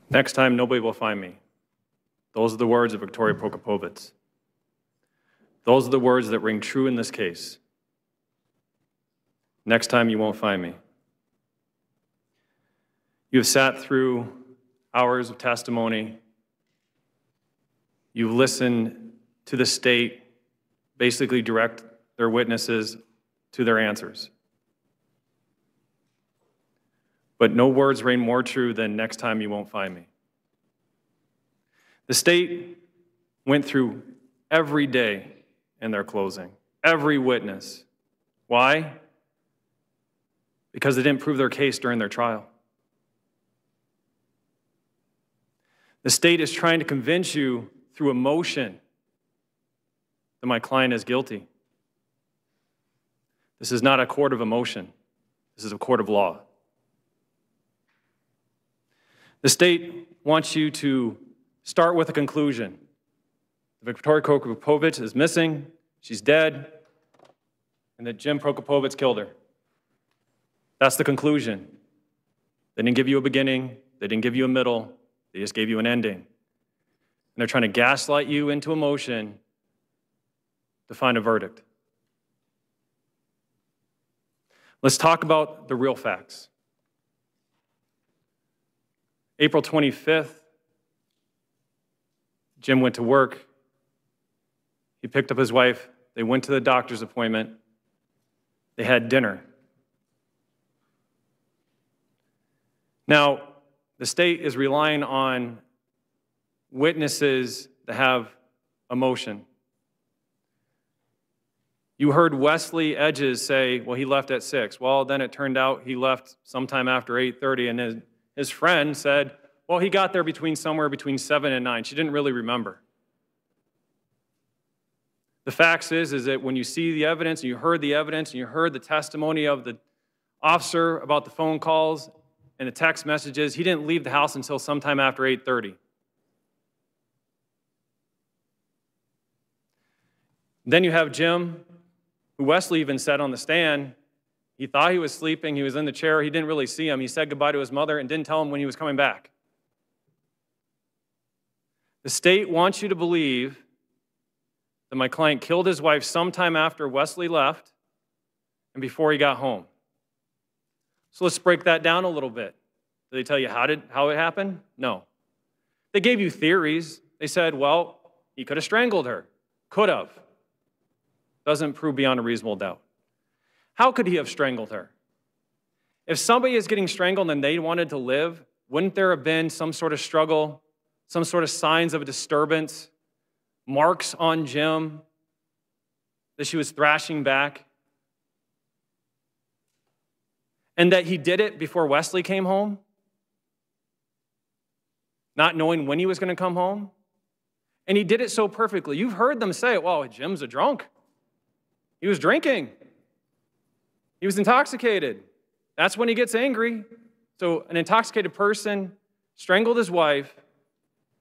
Next time, nobody will find me. Those are the words of Victoria Prokopovitz. Those are the words that ring true in this case. Next time, you won't find me. You have sat through hours of testimony. You've listened to the state basically direct their witnesses to their answers. But no words ring more true than next time you won't find me. The state went through every day in their closing, every witness. Why? Because they didn't prove their case during their trial. The state is trying to convince you through emotion that my client is guilty. This is not a court of emotion. This is a court of law. The state wants you to start with a conclusion. Victoria Prokopovitz is missing, she's dead, and that Jim Prokopovitz killed her. That's the conclusion. They didn't give you a beginning, they didn't give you a middle, they just gave you an ending. And they're trying to gaslight you into emotion to find a verdict. Let's talk about the real facts. April 25th, Jim went to work. He picked up his wife. They went to the doctor's appointment. They had dinner. Now, the state is relying on witnesses that have emotion. You heard Wesley Edges say, well, he left at 6. Well, then it turned out he left sometime after 8:30, and his friend said, well, he got there somewhere between 7 and 9. She didn't really remember. The fact is that when you see the evidence, and you heard the evidence, and you heard the testimony of the officer about the phone calls and the text messages, he didn't leave the house until sometime after 8:30. Then you have Jim, who Wesley even said on the stand, he thought he was sleeping, he was in the chair, he didn't really see him. He said goodbye to his mother and didn't tell him when he was coming back. The state wants you to believe that my client killed his wife sometime after Wesley left and before he got home. So let's break that down a little bit. Did they tell you how it happened? No. They gave you theories. They said, well, he could have strangled her. Could have. Doesn't prove beyond a reasonable doubt. How could he have strangled her? If somebody is getting strangled and they wanted to live, wouldn't there have been some sort of struggle, some sort of signs of a disturbance, marks on Jim that she was thrashing back? And that he did it before Wesley came home? Not knowing when he was going to come home? And he did it so perfectly. You've heard them say, well, Jim's a drunk. He was drinking. He was intoxicated. That's when he gets angry. So an intoxicated person strangled his wife,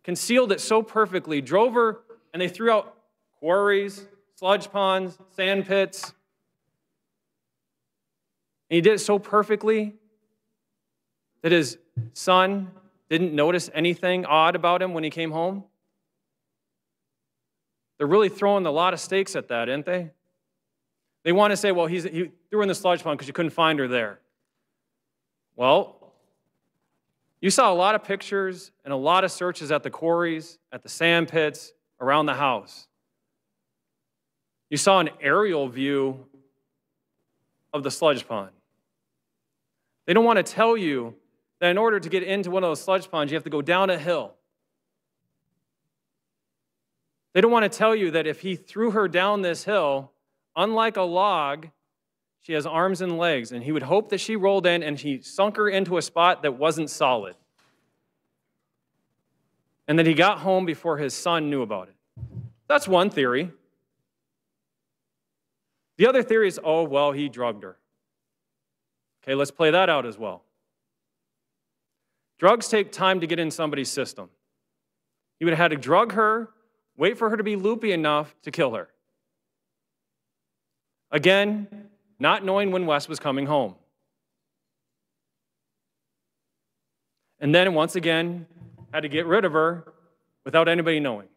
concealed it so perfectly, drove her, and they threw out quarries, sludge ponds, sand pits. And he did it so perfectly that his son didn't notice anything odd about him when he came home. They're really throwing a lot of stakes at that, aren't they? They want to say, well, he threw her in the sludge pond because you couldn't find her there. Well, you saw a lot of pictures and a lot of searches at the quarries, at the sand pits, around the house. You saw an aerial view of the sludge pond. They don't want to tell you that in order to get into one of those sludge ponds, you have to go down a hill. They don't want to tell you that if he threw her down this hill, unlike a log, she has arms and legs, and he would hope that she rolled in and he sunk her into a spot that wasn't solid. And that he got home before his son knew about it. That's one theory. The other theory is, oh, well, he drugged her. Okay, let's play that out as well. Drugs take time to get in somebody's system. He would have had to drug her, wait for her to be loopy enough to kill her. Again, not knowing when Wes was coming home. And then once again, had to get rid of her without anybody knowing.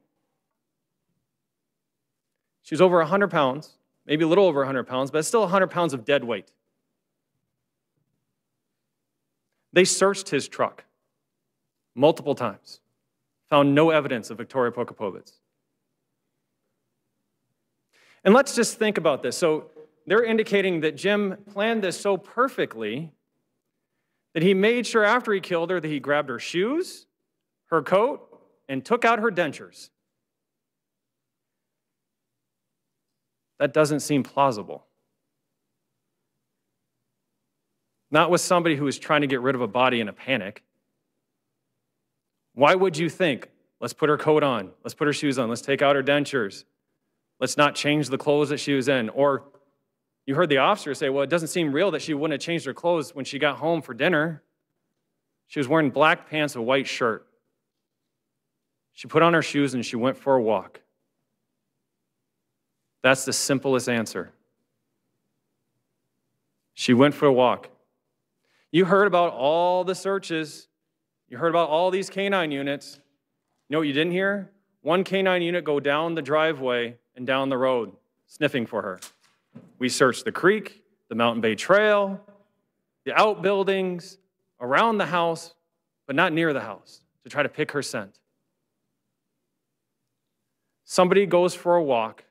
She was over 100 pounds, maybe a little over 100 pounds, but it's still 100 pounds of dead weight. They searched his truck multiple times, found no evidence of Victoria Prokopovitz. And let's just think about this. So they're indicating that Jim planned this so perfectly that he made sure after he killed her that he grabbed her shoes, her coat, and took out her dentures. That doesn't seem plausible. Not with somebody who is trying to get rid of a body in a panic. Why would you think, let's put her coat on, let's put her shoes on, let's take out her dentures, let's not change the clothes that she was in? Or you heard the officer say, well, it doesn't seem real that she wouldn't have changed her clothes when she got home for dinner. She was wearing black pants, a white shirt. She put on her shoes and she went for a walk. That's the simplest answer. She went for a walk. You heard about all the searches. You heard about all these canine units. You know what you didn't hear? One canine unit go down the driveway and down the road, sniffing for her. We searched the creek, the Mountain Bay Trail, the outbuildings, around the house, but not near the house, to try to pick her scent. Somebody goes for a walk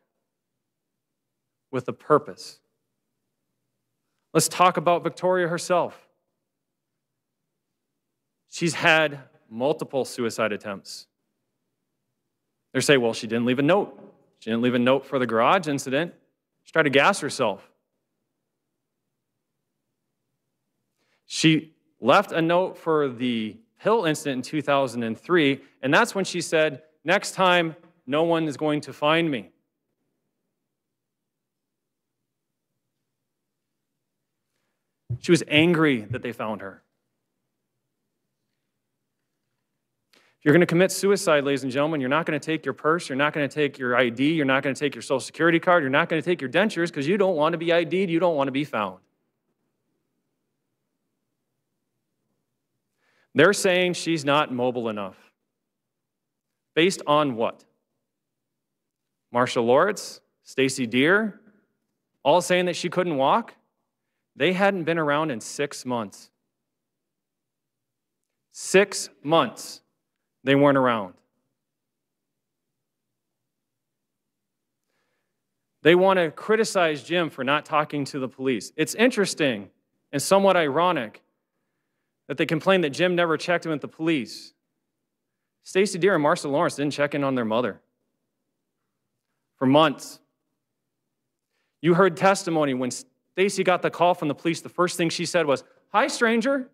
with a purpose. Let's talk about Victoria herself. She's had multiple suicide attempts. They say, well, she didn't leave a note. She didn't leave a note for the garage incident. She tried to gas herself. She left a note for the pill incident in 2003, and that's when she said, next time, no one is going to find me. She was angry that they found her. If you're going to commit suicide, ladies and gentlemen, you're not going to take your purse, you're not going to take your ID, you're not going to take your social security card, you're not going to take your dentures because you don't want to be ID'd, you don't want to be found. They're saying she's not mobile enough. Based on what? Marsha Loritz, Stacy Deer, all saying that she couldn't walk? They hadn't been around in 6 months. 6 months they weren't around. They want to criticize Jim for not talking to the police. It's interesting and somewhat ironic that they complain that Jim never checked in with the police. Stacy Deer and Marsha Loritz didn't check in on their mother for months. You heard testimony when Stacy got the call from the police, the first thing she said was, "Hi, stranger,"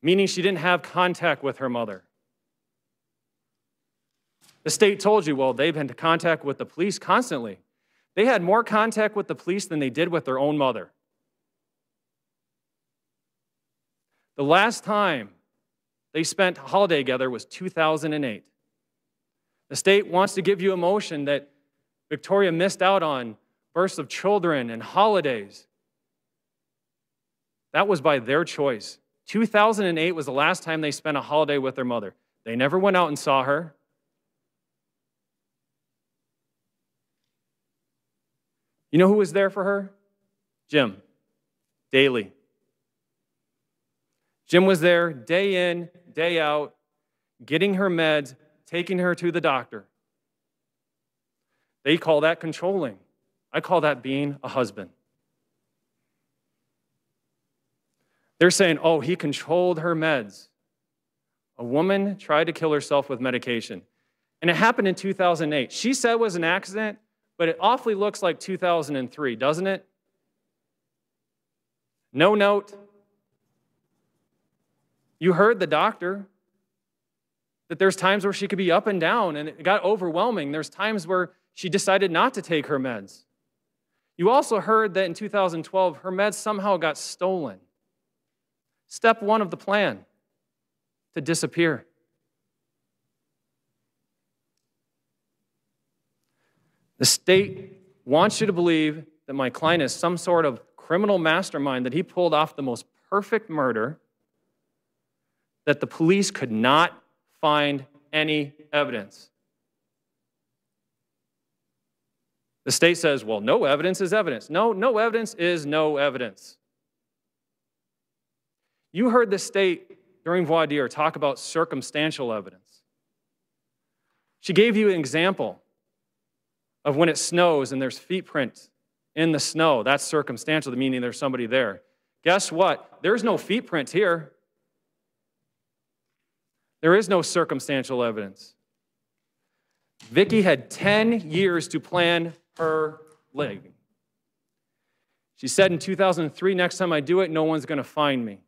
meaning she didn't have contact with her mother. The state told you, well, they've been in contact with the police constantly. They had more contact with the police than they did with their own mother. The last time they spent a holiday together was 2008. The state wants to give you emotion that Victoria missed out on births of children and holidays. That was by their choice. 2008 was the last time they spent a holiday with their mother. They never went out and saw her. You know who was there for her? Jim, daily. Jim was there day in, day out, getting her meds, taking her to the doctor. They call that controlling. I call that being a husband. They're saying, oh, he controlled her meds. A woman tried to kill herself with medication. And it happened in 2008. She said it was an accident, but it awfully looks like 2003, doesn't it? No note. You heard the doctor that there's times where she could be up and down, and it got overwhelming. There's times where she decided not to take her meds. You also heard that in 2012, her meds somehow got stolen. Step one of the plan, to disappear. The state wants you to believe that my client is some sort of criminal mastermind, that he pulled off the most perfect murder, that the police could not find any evidence. The state says, well, no evidence is evidence. No, no evidence is no evidence. You heard the state during voir dire talk about circumstantial evidence. She gave you an example of when it snows and there's feet prints in the snow. That's circumstantial, meaning there's somebody there. Guess what? There's no feet print here. There is no circumstantial evidence. Vicki had 10 years to plan her leg. She said in 2003, next time I do it, no one's going to find me.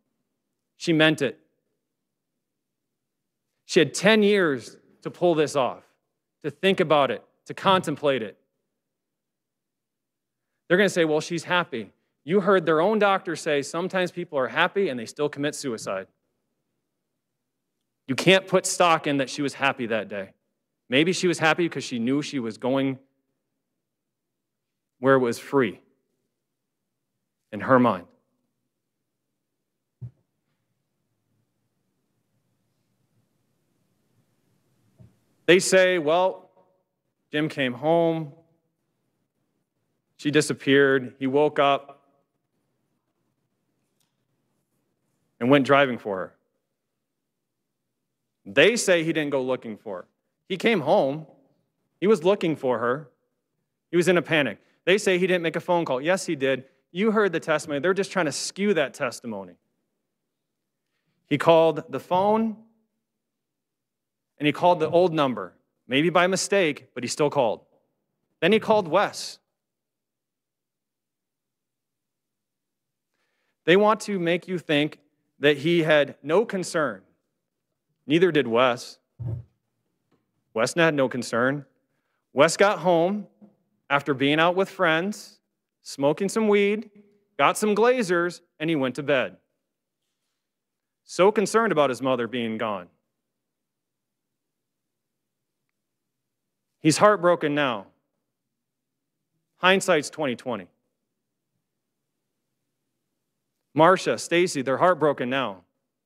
She meant it. She had 10 years to pull this off, to think about it, to contemplate it. They're going to say, well, she's happy. You heard their own doctor say sometimes people are happy and they still commit suicide. You can't put stock in that she was happy that day. Maybe she was happy because she knew she was going where it was free in her mind. They say, well, Jim came home, she disappeared, he woke up and went driving for her. They say he didn't go looking for her. He came home, he was looking for her, he was in a panic. They say he didn't make a phone call. Yes, he did. You heard the testimony. They're just trying to skew that testimony. He called the phone, and he called the old number, maybe by mistake, but he still called. Then he called Wes. They want to make you think that he had no concern. Neither did Wes. Wes had no concern. Wes got home after being out with friends, smoking some weed, got some Glazers, and he went to bed. So concerned about his mother being gone. He's heartbroken now. Hindsight's 20/20. Marcia, Stacy, they're heartbroken now.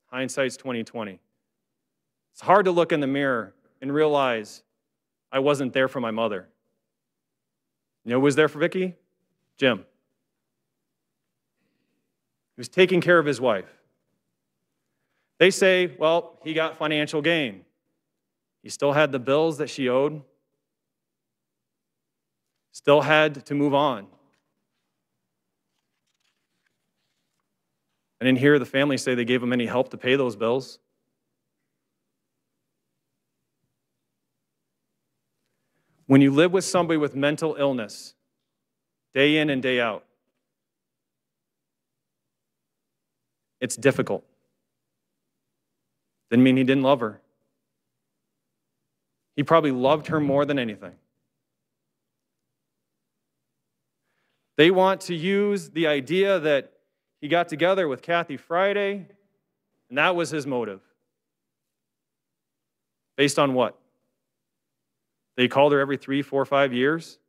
Hindsight's 20/20. It's hard to look in the mirror and realize I wasn't there for my mother. You know who was there for Vicki? Jim. He was taking care of his wife. They say, well, he got financial gain. He still had the bills that she owed. Still had to move on. I didn't hear the family say they gave him any help to pay those bills. When you live with somebody with mental illness, day in and day out, it's difficult. Didn't mean he didn't love her. He probably loved her more than anything. They want to use the idea that he got together with Kathy Friday, and that was his motive. Based on what? They called her every 3, 4, 5 years?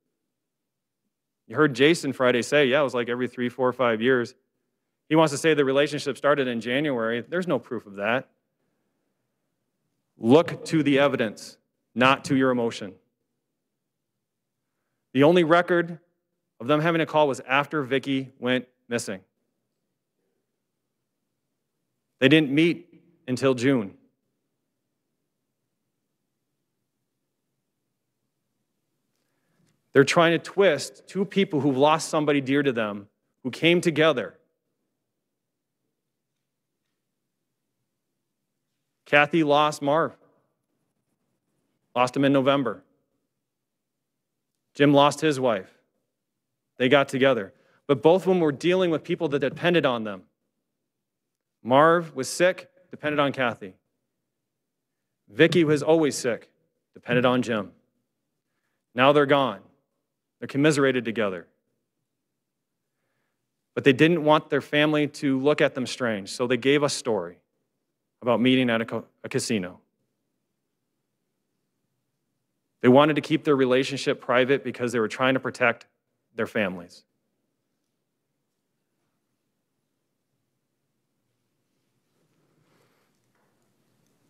You heard Jason Friday say, yeah, it was like every 3, 4, 5 years. He wants to say the relationship started in January. There's no proof of that. Look to the evidence, not to your emotion. The only record of them having a call was after Vicki went missing. They didn't meet until June. They're trying to twist two people who lost somebody dear to them, who came together. Kathy lost Marv. Lost him in November. Jim lost his wife. They got together. But both of them were dealing with people that depended on them. Marv was sick, depended on Kathy. Vicki was always sick, depended on Jim. Now they're gone. They're commiserated together. But they didn't want their family to look at them strange, so they gave a story about meeting at a casino. They wanted to keep their relationship private because they were trying to protect their families.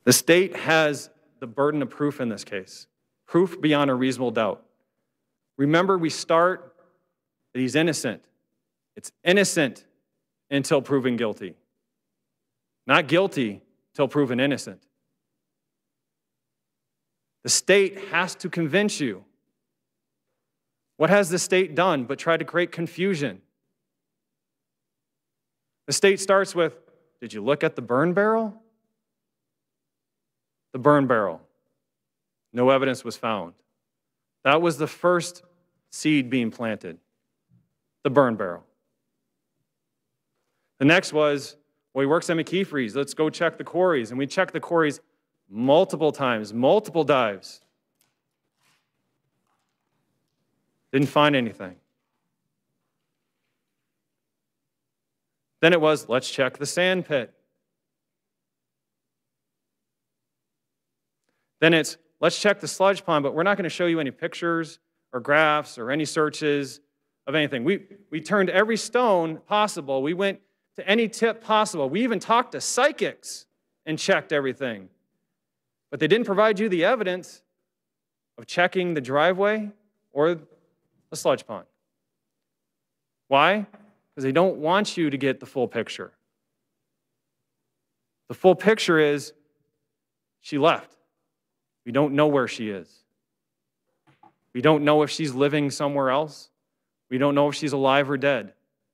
The state has the burden of proof in this case, proof beyond a reasonable doubt. Remember, we start that he's innocent. It's innocent until proven guilty. Not guilty until proven innocent. The state has to convince you. What has the state done but try to create confusion? The state starts with, did you look at the burn barrel? The burn barrel. No evidence was found. That was the first seed being planted, the burn barrel. The next was, well, he works at McKeefrey's. Let's go check the quarries. And we checked the quarries multiple times, multiple dives. Didn't find anything. Then it was, let's check the sand pit. Then it's, let's check the sludge pond, but we're not going to show you any pictures or graphs or any searches of anything. We turned every stone possible. We went to any tip possible. We even talked to psychics and checked everything. But they didn't provide you the evidence of checking the driveway or the sludge pond. Why? Because they don't want you to get the full picture. The full picture is she left. We don't know where she is. We don't know if she's living somewhere else. We don't know if she's alive or dead.